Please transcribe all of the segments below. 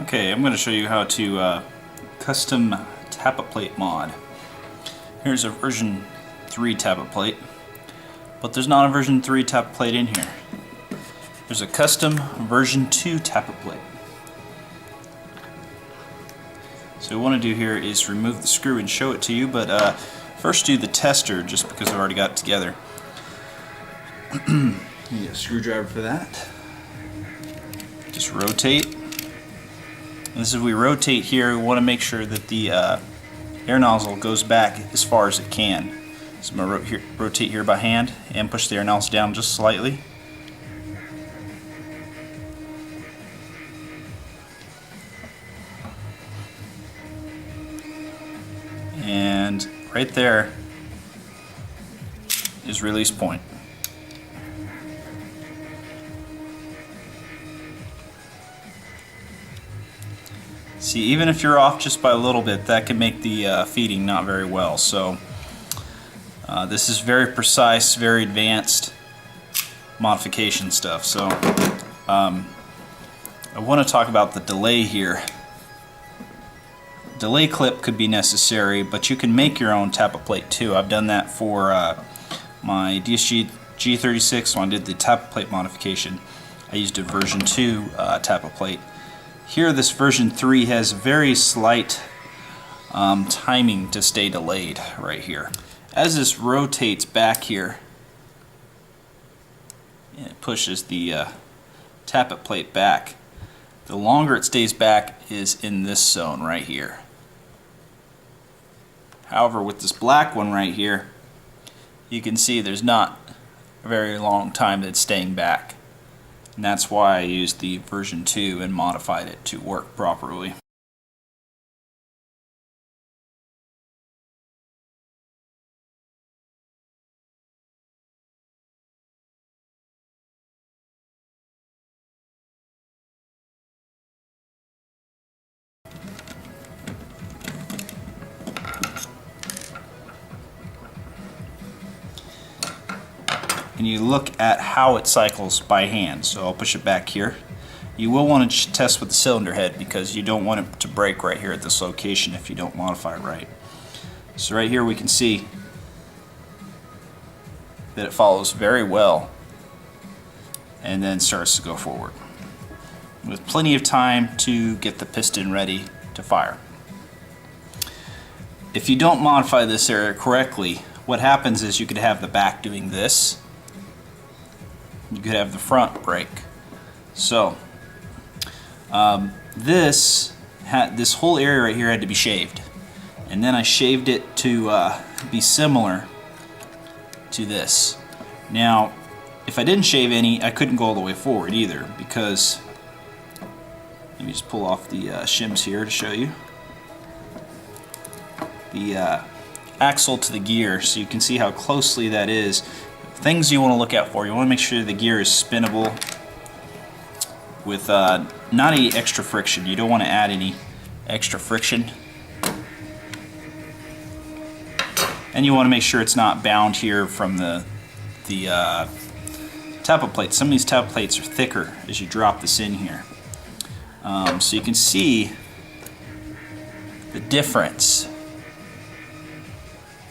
Okay, I'm going to show you how to custom Tappet plate mod. Here's a version 3 Tappet plate, but there's not a version 3 Tappet plate in here. There's a custom version 2 Tappet plate. So what I want to do here is remove the screw and show it to you, but first do the tester just because I've already got it together. You need a screwdriver for that. Just rotate. As we rotate here, we want to make sure that the air nozzle goes back as far as it can. So I'm going to rotate here by hand and push the air nozzle down just slightly. And right there is release point. See, even if you're off just by a little bit, that can make the feeding not very well. So this is very precise, very advanced modification stuff. So I want to talk about the delay here. Delay clip could be necessary, but you can make your own Tappet plate too. I've done that for my DSG G36 when I did the Tappet plate modification. I used a version 2 Tappet plate. Here this version 3 has very slight timing to stay delayed right here. As this rotates back here, it pushes the Tappet plate back. The longer it stays back is in this zone right here. However, with this black one right here, you can see there's not a very long time that it's staying back. And that's why I used the version 2 and modified it to work properly. And you look at how it cycles by hand. So I'll push it back here. You will want to test with the cylinder head because you don't want it to break right here at this location if you don't modify it right. So right here we can see that it follows very well and then starts to go forward with plenty of time to get the piston ready to fire. If you don't modify this area correctly, what happens is you could have the back doing this. You could have the front break. So this whole area right here had to be shaved, and then I shaved it to be similar to this. Now if I didn't shave any, I couldn't go all the way forward either, because let me just pull off the shims here to show you the axle to the gear so you can see how closely that is. Things you want to look out for: you want to make sure the gear is spinnable with not any extra friction. You don't want to add any extra friction. And you want to make sure it's not bound here from the Tappet plate. Some of these Tappet plates are thicker as you drop this in here. So you can see the difference.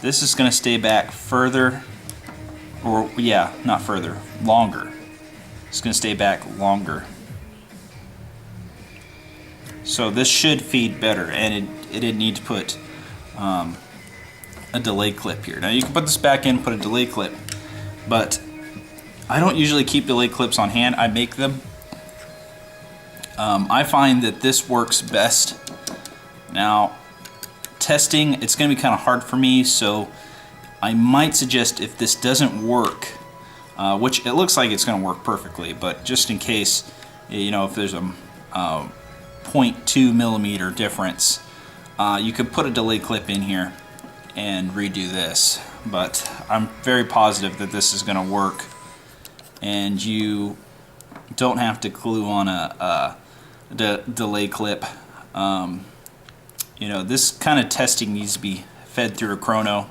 This is going to stay back further. Or, yeah, not further, longer. It's going to stay back longer. So this should feed better, and it didn't need to put a delay clip here. Now you can put this back in, put a delay clip, but I don't usually keep delay clips on hand. I make them. I find that this works best. Now, testing, it's going to be kind of hard for me, so I might suggest, if this doesn't work, which it looks like it's going to work perfectly, but just in case, you know, if there's a 0.2 millimeter difference, you could put a delay clip in here and redo this. But I'm very positive that this is going to work, and you don't have to glue on a delay clip. You know, this kind of testing needs to be fed through a chrono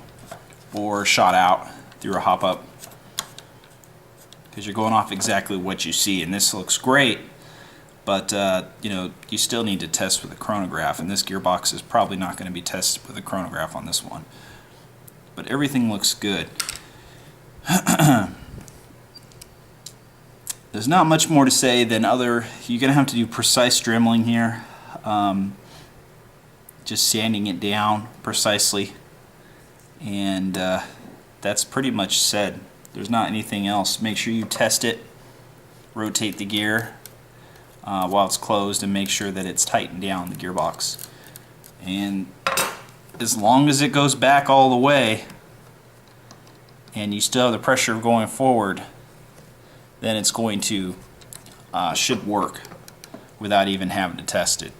or shot out through a hop-up, because you're going off exactly what you see. And this looks great but you know, you still need to test with a chronograph, and this gearbox is probably not going to be tested with a chronograph on this one. But everything looks good. There's not much more to say than you're going to have to do precise dremeling here. Just sanding it down precisely, and that's pretty much said. There's not anything else. Make sure you test it, rotate the gear while it's closed, and make sure that it's tightened down, the gearbox. And as long as it goes back all the way and you still have the pressure going forward, then it's going to should work without even having to test it.